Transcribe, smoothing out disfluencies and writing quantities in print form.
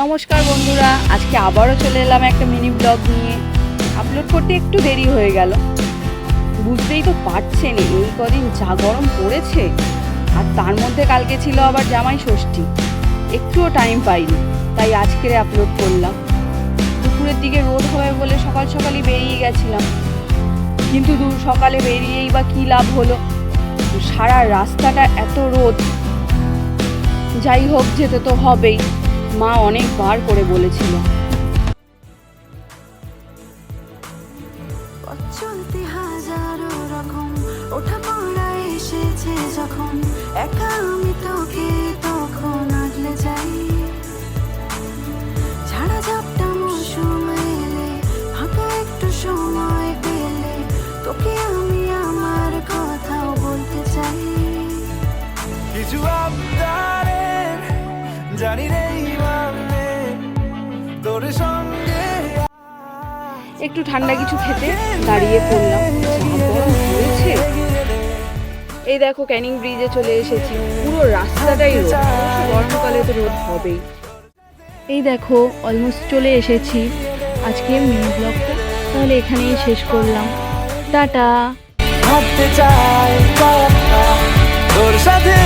নমস্কার বন্ধুরা, আজকে আবারও চলে এলাম একটা মিনি ব্লগ নিয়ে। আপলোড করতে একটু দেরি হয়ে গেল, বুঝতেই তো পারছেন এই কদিন যা গরম পড়েছে। আর তার মধ্যে কালকে ছিল আবার জামাই ষষ্ঠী, একটুও টাইম পাইনি, তাই আজকের আপলোড করলাম। দুপুরের দিকে রোদ হবে বলে সকাল সকালই বেরিয়ে গেছিলাম, কিন্তু সকালে বেরিয়েই বা কী লাভ হলো, সারা রাস্তাটা এত রোদ। যাই হোক, যেতে তো হবেই, মা অনেকবার করে বলেছিল। চলতে হাজারো রকম ওঠা পড়া এসেছে যখন, একা আমি তোকে তখন আগলে যাই। ঝাড়া ঝাপটা মৌসুম এলে, ফাঁকা একটু সময় পেলে, তোকে আমি আমার কথাও বলতে চাই। কিছু আবদারের জানি নেই মানে তোর সঙ্গে একটু ঠান্ডা কিছু খেতে দাঁড়িয়ে পড়লাম, যা গরম পড়েছে। এই দেখো ক্যানিং ব্রিজে চলে এসেছি, পুরো রাস্তাটাই রোদ, অবশ্য গরমকালে তো রোদ হবেই। এই দেখো অলমোস্ট চলে এসেছি। আজকের মিনি ব্লগটা তাহলে এখানেই শেষ করলাম, টাটা। ভাবতে চাই তোর সাথে।